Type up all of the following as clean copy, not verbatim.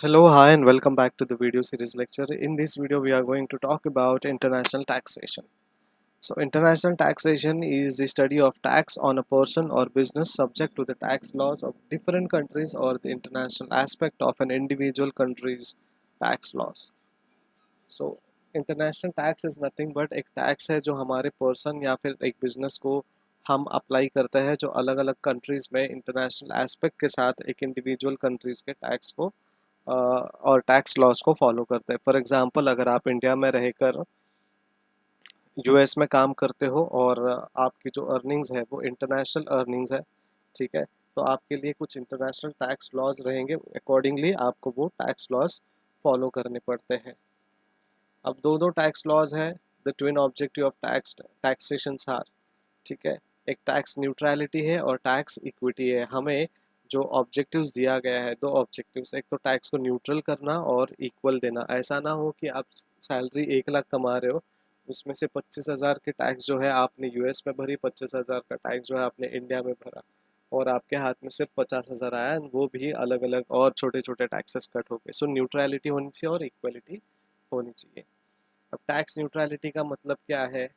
Hello, hi, and welcome back to the video series lecture. In this video, we are going to talk about international taxation. So, international taxation is the study of tax on a person or business subject to the tax laws of different countries or the international aspect of an individual country's tax laws. So, international tax is nothing but एक tax है जो हमारे person या फिर एक business को हम apply करते हैं जो अलग अलग कंट्रीज़ में इंटरनेशनल एस्पेक्ट के साथ एक इंडिविजुअल कंट्रीज़ के टैक्स को और टैक्स लॉस को फॉलो करते हैं। फॉर एग्जांपल अगर आप इंडिया में रहकर यूएस में काम करते हो और आपकी जो अर्निंग्स है वो इंटरनेशनल अर्निंग्स है, ठीक है, तो आपके लिए कुछ इंटरनेशनल टैक्स लॉज रहेंगे, अकॉर्डिंगली आपको वो टैक्स लॉज फॉलो करने पड़ते हैं। अब दो दो टैक्स लॉज है। The twin objective of taxation are, ठीक है, एक टैक्स न्यूट्रलिटी है और टैक्स इक्विटी है। हमें जो ऑब्जेक्टिव्स दिया गया है, दो ऑब्जेक्टिव्स, एक तो टैक्स को न्यूट्रल करना और इक्वल देना। ऐसा ना हो कि आप सैलरी 1 लाख कमा रहे हो, उसमें से 25,000 के टैक्स जो है आपने यूएस में भरी, 25,000 का टैक्स जो है आपने इंडिया में भरा और आपके हाथ में सिर्फ 50,000 आया, वो भी अलग अलग और छोटे छोटे टैक्सेस कट हो गए। सो न्यूट्रलिटी होनी चाहिए और इक्वलिटी होनी चाहिए। अब टैक्स न्यूट्रलिटी का मतलब क्या है?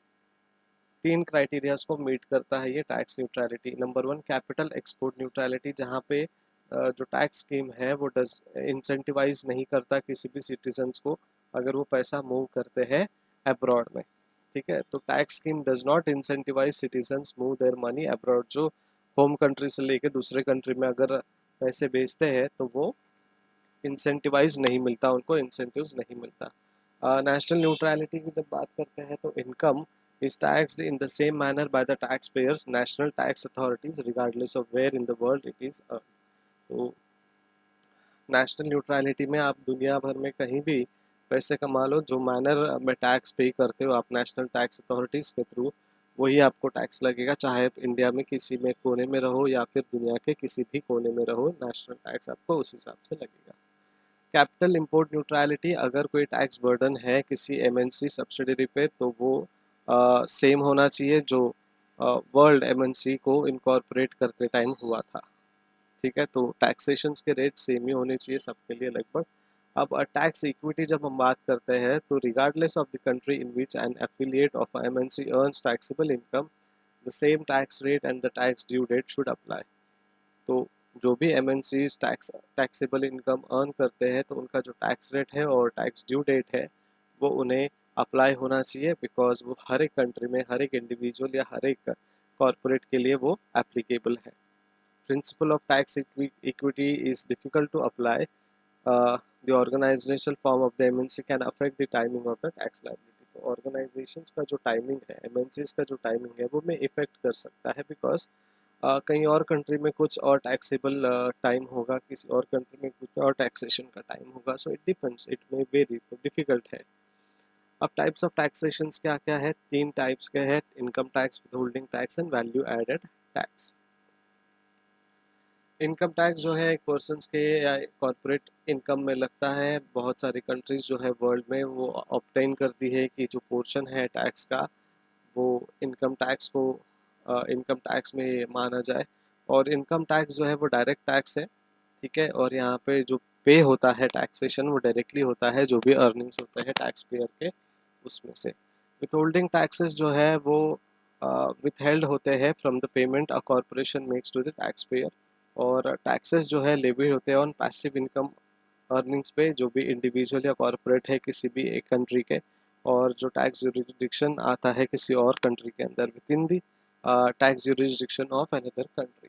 तीन क्राइटेरियाज को मीट करता है ये tax neutrality. Number one, capital export neutrality, जहाँ पे जो टैक्स स्कीम है वो डज इंसेंटिवाइज नहीं करता किसी भी सिटीजन्स को अगर वो पैसा मूव करते हैं अब्रॉड में, ठीक है। तो tax scheme does not incentivize citizens move their money abroad. जो होम कंट्री से लेके दूसरे कंट्री में अगर पैसे भेजते हैं तो वो इंसेंटिवाइज नहीं मिलता, उनको इंसेंटिव्स नहीं मिलता। नेशनल न्यूट्रलिटी की जब बात करते हैं तो income is taxed in the same manner by the taxpayers, national tax authorities, regardless of where in the world it is earned. तो नेशनल न्यूट्रलिटी में आप दुनिया भर में कहीं भी पैसे कमा लो, जो मैनर में टैक्स पे करते हो आप नेशनल टैक्स अथॉरिटीज़ के थ्रू, वही आपको टैक्स लगेगा, चाहे आप इंडिया में किसी में कोने में रहो या फिर दुनिया के किसी भी कोने में रहो, नेशनल टैक्स आपको उस हिसाब से लगेगा। कैपिटल इंपोर्ट न्यूट्रलिटी, अगर कोई टैक्स बर्डन है किसी एमएनसी सब्सिडरी पे तो वो सेम होना चाहिए जो वर्ल्ड एमएनसी को इनकॉर्पोरेट करते टाइम हुआ था, ठीक है। तो टैक्सेशंस के रेट सेम ही होने चाहिए सबके लिए लगभग। अब टैक्स इक्विटी जब हम बात करते हैं तो regardless of the country in which an affiliate of MNC earns taxable income, the same tax rate and the tax due date should apply. तो जो भी एमएनसीज टैक्सेबल इनकम अर्न करते हैं तो उनका जो टैक्स रेट है और टैक्स ड्यू डेट है वो उन्हें अप्लाई होना चाहिए, बिकॉज वो हर एक कंट्री में हर एक इंडिविजुअल या हर एक कॉरपोरेट के लिए वो एप्लीकेबल है। Principle of tax equity is difficult to apply. The organizational form of the MNC can affect the timing of the tax liability. तो ऑर्गेनाइजेशंस का जो टाइमिंग है, एमएनसीज का जो टाइमिंग है वो में इफेक्ट कर सकता है, बिकॉज कहीं और कंट्री में कुछ और टैक्सेबल टाइम होगा, किसी और कंट्री में कुछ और टैक्सेशन का टाइम होगा। So it depends, it may very, तो डिफिकल्ट है। अब टाइप्स ऑफ टैक्सेशंस क्या क्या है? तीन टाइप्स के हैं, income tax, withholding tax and value added tax. Income tax जो है एक पर्सनस के या कॉर्पोरेट इनकम में लगता है। बहुत सारी कंट्रीज जो है वर्ल्ड में वो ऑब्टेन करती है कि जो पोर्शन है टैक्स का वो इनकम टैक्स को इनकम टैक्स में माना जाए। और इनकम टैक्स जो है वो डायरेक्ट टैक्स है, ठीक है, और यहाँ पे जो पे होता है टैक्सेशन वो डायरेक्टली होता है जो भी अर्निंग्स होते हैं टैक्स पेयर के उसमें से। विथहोल्डिंग टैक्सेस जो है वो विथहेल्ड होते हैं from the payment a corporation makes to the tax payer. और टैक्सेस जो है लेवी होते हैं ऑन पैसिव इनकम अर्निंग्स पे, जो भी इंडिविजुअल या कॉरपोरेट है किसी भी एक कंट्री के, और जो टैक्स जुरिडिक्शन आता है किसी और कंट्री के अंदर within the tax jurisdiction of another country.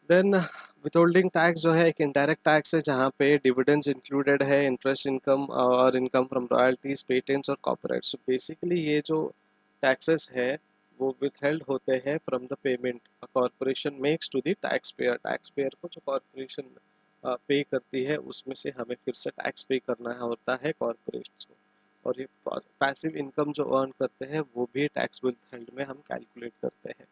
Then withholding tax जो है एक इनडायरेक्ट टैक्स है जहाँ पे डिविडेंड्स इंक्लूडेड है, इंटरेस्ट इनकम और इनकम फ्रॉम रॉयल्टीज, पेटेंट्स और कॉपीराइट। सो बेसिकली ये जो टैक्सेस है वो विथहेल्ड होते हैं from the payment a corporation makes to the tax payer. Tax payer को जो कॉरपोरेशन पे करती है उसमें से हमें फिर से टैक्स पे करना होता है कॉरपोरेट्स को। और ये पैसिव इनकम जो अर्न करते हैं वो भी टैक्स विथहेल्ड में हम कैलकुलेट करते हैं।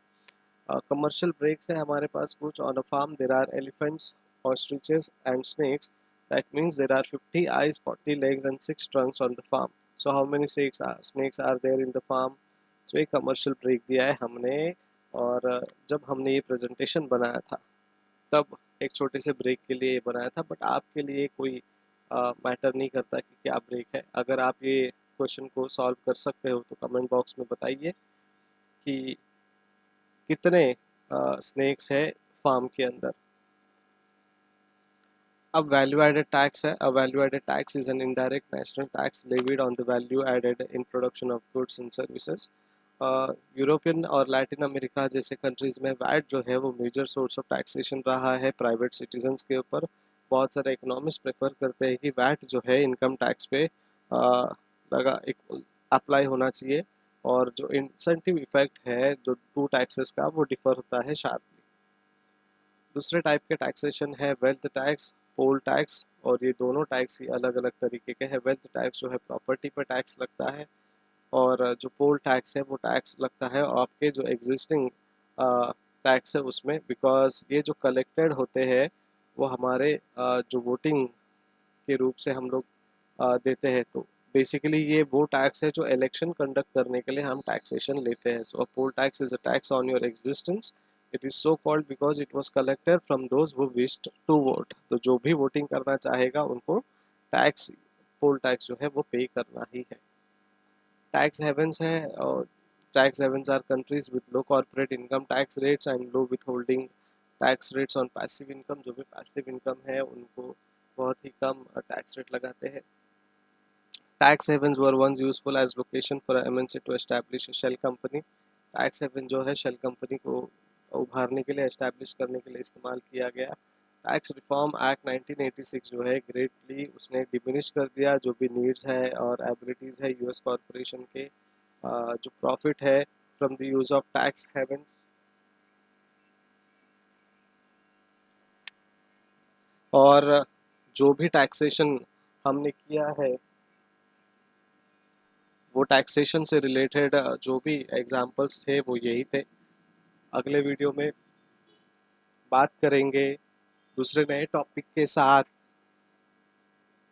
कमर्शियल ब्रेक्स है हमारे पास कुछ। On a farm there are elephants, ostriches and snakes, that means there are 50 eyes, 40 legs and 6 trunks on the farm. So how many snakes are there in the farm? So एक commercial break दिया है हमने। और जब हमने ये presentation बनाया था तब एक छोटे से ब्रेक के लिए बनाया था, बट आपके लिए कोई मैटर नहीं करता कि क्या ब्रेक है। अगर आप ये क्वेश्चन को सॉल्व कर सकते हो तो कमेंट बॉक्स में बताइए कि कितने स्नेक्स है फार्म के अंदर। अब वैल्यू एडेड टैक्स है। अब value added tax is an indirect national tax levied on the value added in production of goods and services. European और लैटिन अमेरिका जैसे कंट्रीज़ में वैट जो है वो मेजर सोर्स ऑफ टैक्सेशन रहा है प्राइवेट सिटीजन्स के ऊपर। बहुत सारे इकोनॉमिस्ट प्रेफर करते हैं कि वैट जो है इनकम टैक्स पे लगा एक अप्लाई होना चाहिए, और जो इंसेंटिव इफेक्ट है जो टू टैक्सेस का वो डिफर होता है शार्पली। दूसरे टाइप के टैक्सेशन है वेल्थ टैक्स, पोल टैक्स, और ये दोनों टैक्स ही अलग अलग तरीके के हैं। वेल्थ टैक्स जो है प्रॉपर्टी पर टैक्स लगता है, और जो पोल टैक्स है वो टैक्स लगता है आपके जो एग्जिस्टिंग टैक्स है उसमें, बिकॉज ये जो कलेक्टेड होते हैं वो हमारे जो वोटिंग के रूप से हम लोग देते हैं। तो बेसिकली ये वो टैक्स है जो इलेक्शन कंडक्ट करने के लिए हम टैक्सेशन लेते हैं। So poll tax is a tax on your existence. It is so called because it was collected from those who wished to vote. तो जो भी वोटिंग करना चाहेगा उनको टैक्स, पोल टैक्स जो है वो पे करना ही है। टैक्स हेवन्स है, और tax havens are countries with low corporate income tax rates and low withholding tax rates on passive income. जो भी पैसिव इनकम है उनको बहुत ही कम टैक्स रेट लगाते हैं। Tax havens were once useful as location for MNC to establish shell company. Tax haven जो है shell company को उभारने के लिए, एस्टैब्लिश करने के लिए इस्तेमाल किया गया। टैक्स रिफॉर्म एक्ट 1986 जो है ग्रेटली उसने डिमिनिश कर दिया जो भी नीड्स है और एबिलिटीज़ है यूएस कॉरपोरेशन के जो प्रॉफिट है from the use of tax havens. और जो भी टैक्सेशन हमने किया है वो टैक्सेशन से रिलेटेड जो भी एग्जांपल्स थे वो यही थे। अगले वीडियो में बात करेंगे दूसरे नए टॉपिक के साथ।